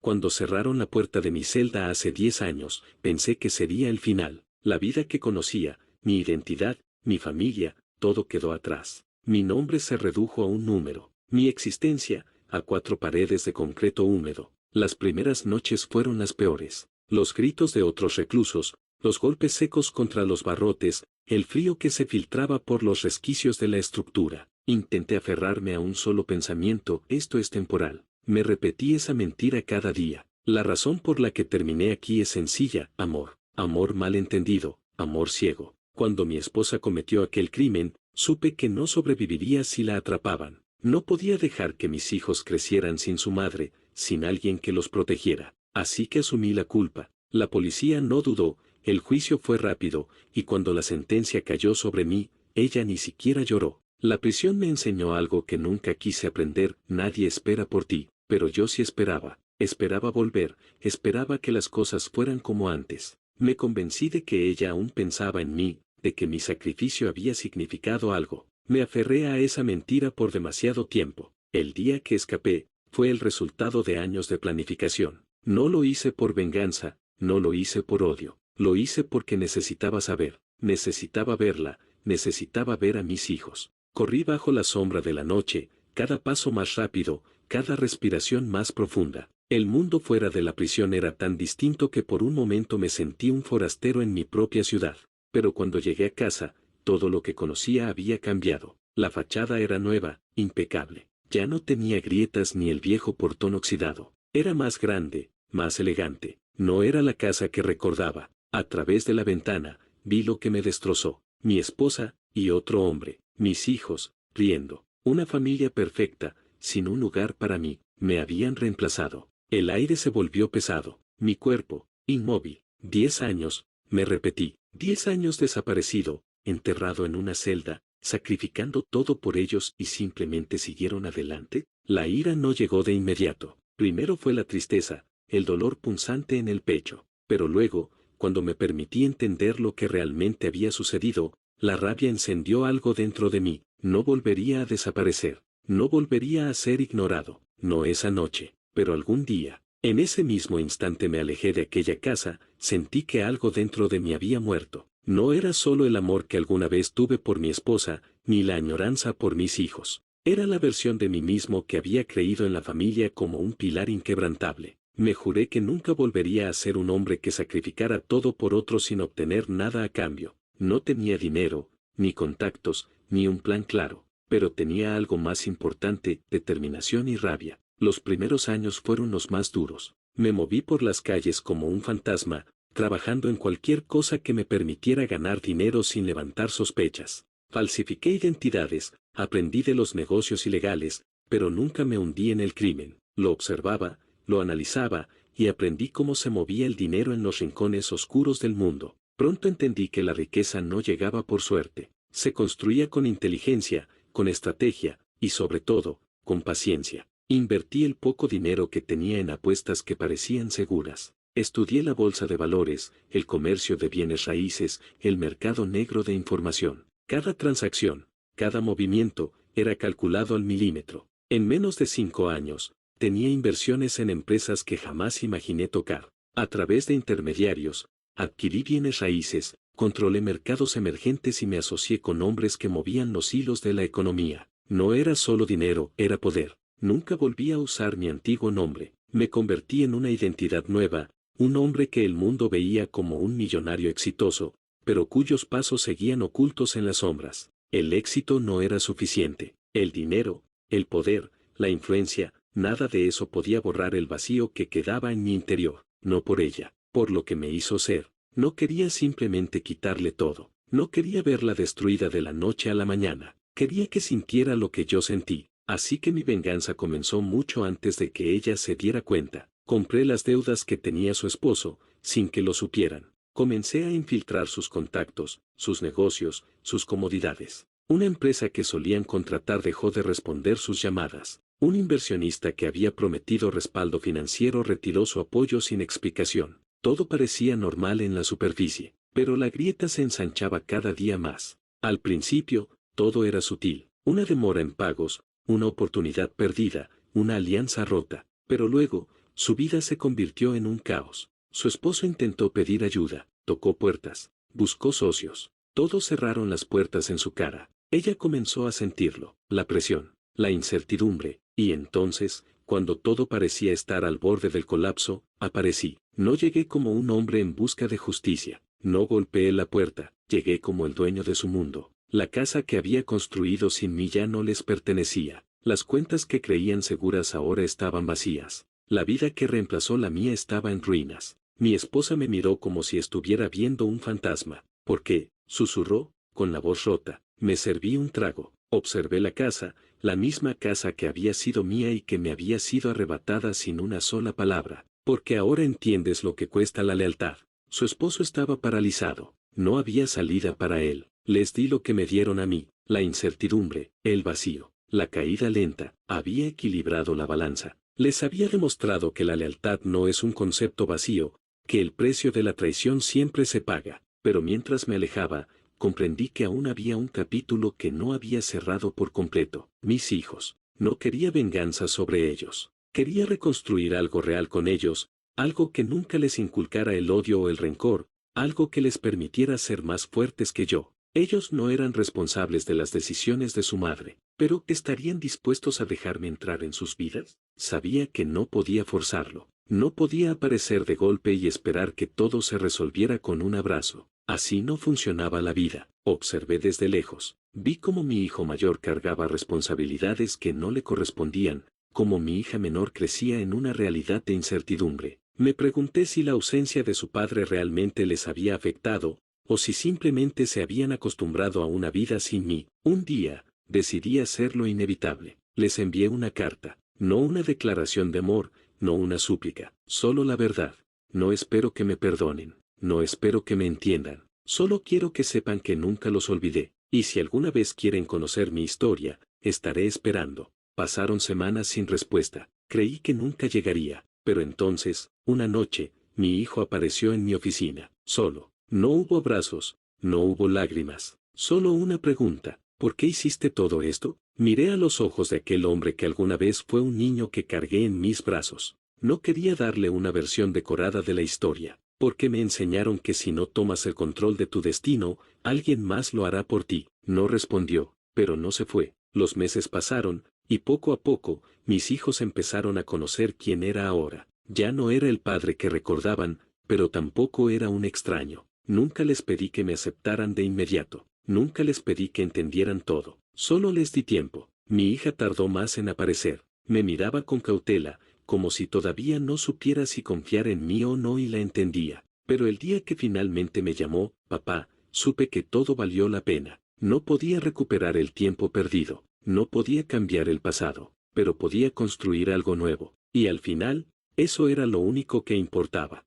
Cuando cerraron la puerta de mi celda hace 10 años, pensé que sería el final. La vida que conocía, mi identidad, mi familia, todo quedó atrás. Mi nombre se redujo a un número. Mi existencia, a 4 paredes de concreto húmedo. Las primeras noches fueron las peores. Los gritos de otros reclusos, los golpes secos contra los barrotes, el frío que se filtraba por los resquicios de la estructura. Intenté aferrarme a un solo pensamiento: esto es temporal. Me repetí esa mentira cada día. La razón por la que terminé aquí es sencilla: amor. Amor mal entendido, amor ciego. Cuando mi esposa cometió aquel crimen, supe que no sobreviviría si la atrapaban. No podía dejar que mis hijos crecieran sin su madre, sin alguien que los protegiera. Así que asumí la culpa. La policía no dudó, el juicio fue rápido, y cuando la sentencia cayó sobre mí, ella ni siquiera lloró. La prisión me enseñó algo que nunca quise aprender: nadie espera por ti, pero yo sí esperaba. Esperaba volver, esperaba que las cosas fueran como antes. Me convencí de que ella aún pensaba en mí, de que mi sacrificio había significado algo. Me aferré a esa mentira por demasiado tiempo. El día que escapé, fue el resultado de años de planificación. No lo hice por venganza, no lo hice por odio. Lo hice porque necesitaba saber, necesitaba verla, necesitaba ver a mis hijos. Corrí bajo la sombra de la noche, cada paso más rápido, cada respiración más profunda. El mundo fuera de la prisión era tan distinto que por un momento me sentí un forastero en mi propia ciudad. Pero cuando llegué a casa, todo lo que conocía había cambiado. La fachada era nueva, impecable. Ya no tenía grietas ni el viejo portón oxidado. Era más grande, más elegante. No era la casa que recordaba. A través de la ventana, vi lo que me destrozó: mi esposa y otro hombre, mis hijos, riendo. Una familia perfecta, sin un lugar para mí, me habían reemplazado. El aire se volvió pesado, mi cuerpo, inmóvil. 10 años, me repetí, 10 años desaparecido, enterrado en una celda, sacrificando todo por ellos, y simplemente siguieron adelante. La ira no llegó de inmediato. Primero fue la tristeza, el dolor punzante en el pecho. Pero luego, cuando me permití entender lo que realmente había sucedido, la rabia encendió algo dentro de mí. No volvería a desaparecer, no volvería a ser ignorado, no esa noche, pero algún día. En ese mismo instante me alejé de aquella casa, sentí que algo dentro de mí había muerto. No era solo el amor que alguna vez tuve por mi esposa, ni la añoranza por mis hijos. Era la versión de mí mismo que había creído en la familia como un pilar inquebrantable. Me juré que nunca volvería a ser un hombre que sacrificara todo por otro sin obtener nada a cambio. No tenía dinero, ni contactos, ni un plan claro, pero tenía algo más importante: determinación y rabia. Los primeros años fueron los más duros. Me moví por las calles como un fantasma, trabajando en cualquier cosa que me permitiera ganar dinero sin levantar sospechas. Falsifiqué identidades, aprendí de los negocios ilegales, pero nunca me hundí en el crimen. Lo observaba, lo analizaba, y aprendí cómo se movía el dinero en los rincones oscuros del mundo. Pronto entendí que la riqueza no llegaba por suerte. Se construía con inteligencia, con estrategia, y sobre todo, con paciencia. Invertí el poco dinero que tenía en apuestas que parecían seguras. Estudié la bolsa de valores, el comercio de bienes raíces, el mercado negro de información. Cada transacción, cada movimiento, era calculado al milímetro. En menos de 5 años, tenía inversiones en empresas que jamás imaginé tocar. A través de intermediarios, adquirí bienes raíces, controlé mercados emergentes y me asocié con hombres que movían los hilos de la economía. No era solo dinero, era poder. Nunca volví a usar mi antiguo nombre. Me convertí en una identidad nueva, un hombre que el mundo veía como un millonario exitoso, pero cuyos pasos seguían ocultos en las sombras. El éxito no era suficiente. El dinero, el poder, la influencia, nada de eso podía borrar el vacío que quedaba en mi interior. No por ella, por lo que me hizo ser. No quería simplemente quitarle todo. No quería verla destruida de la noche a la mañana. Quería que sintiera lo que yo sentí. Así que mi venganza comenzó mucho antes de que ella se diera cuenta. Compré las deudas que tenía su esposo, sin que lo supieran. Comencé a infiltrar sus contactos, sus negocios, sus comodidades. Una empresa que solían contratar dejó de responder sus llamadas. Un inversionista que había prometido respaldo financiero retiró su apoyo sin explicación. Todo parecía normal en la superficie, pero la grieta se ensanchaba cada día más. Al principio, todo era sutil. Una demora en pagos, una oportunidad perdida, una alianza rota. Pero luego, su vida se convirtió en un caos. Su esposo intentó pedir ayuda, tocó puertas, buscó socios. Todos cerraron las puertas en su cara. Ella comenzó a sentirlo, la presión, la incertidumbre, y entonces, cuando todo parecía estar al borde del colapso, aparecí. No llegué como un hombre en busca de justicia. No golpeé la puerta, llegué como el dueño de su mundo. La casa que había construido sin mí ya no les pertenecía. Las cuentas que creían seguras ahora estaban vacías. La vida que reemplazó la mía estaba en ruinas. Mi esposa me miró como si estuviera viendo un fantasma. ¿Por qué?, susurró, con la voz rota. Me serví un trago. Observé la casa, la misma casa que había sido mía y que me había sido arrebatada sin una sola palabra. Porque ahora entiendes lo que cuesta la lealtad. Su esposo estaba paralizado. No había salida para él. Les di lo que me dieron a mí, la incertidumbre, el vacío, la caída lenta. Había equilibrado la balanza. Les había demostrado que la lealtad no es un concepto vacío, que el precio de la traición siempre se paga. Pero mientras me alejaba, comprendí que aún había un capítulo que no había cerrado por completo. Mis hijos. No quería venganza sobre ellos. Quería reconstruir algo real con ellos, algo que nunca les inculcara el odio o el rencor, algo que les permitiera ser más fuertes que yo. Ellos no eran responsables de las decisiones de su madre, pero ¿estarían dispuestos a dejarme entrar en sus vidas? Sabía que no podía forzarlo. No podía aparecer de golpe y esperar que todo se resolviera con un abrazo. Así no funcionaba la vida. Observé desde lejos. Vi cómo mi hijo mayor cargaba responsabilidades que no le correspondían, cómo mi hija menor crecía en una realidad de incertidumbre. Me pregunté si la ausencia de su padre realmente les había afectado, o si simplemente se habían acostumbrado a una vida sin mí. Un día, decidí hacer lo inevitable. Les envié una carta, no una declaración de amor, no una súplica, solo la verdad. No espero que me perdonen, no espero que me entiendan, solo quiero que sepan que nunca los olvidé, y si alguna vez quieren conocer mi historia, estaré esperando. Pasaron semanas sin respuesta, creí que nunca llegaría, pero entonces, una noche, mi hijo apareció en mi oficina, solo. No hubo abrazos, no hubo lágrimas, solo una pregunta: ¿por qué hiciste todo esto? Miré a los ojos de aquel hombre que alguna vez fue un niño que cargué en mis brazos. No quería darle una versión decorada de la historia, porque me enseñaron que si no tomas el control de tu destino, alguien más lo hará por ti. No respondió, pero no se fue. Los meses pasaron, y poco a poco, mis hijos empezaron a conocer quién era ahora. Ya no era el padre que recordaban, pero tampoco era un extraño. Nunca les pedí que me aceptaran de inmediato. Nunca les pedí que entendieran todo. Solo les di tiempo. Mi hija tardó más en aparecer. Me miraba con cautela, como si todavía no supiera si confiar en mí o no, y la entendía. Pero el día que finalmente me llamó, papá, supe que todo valió la pena. No podía recuperar el tiempo perdido. No podía cambiar el pasado, pero podía construir algo nuevo. Y al final, eso era lo único que importaba.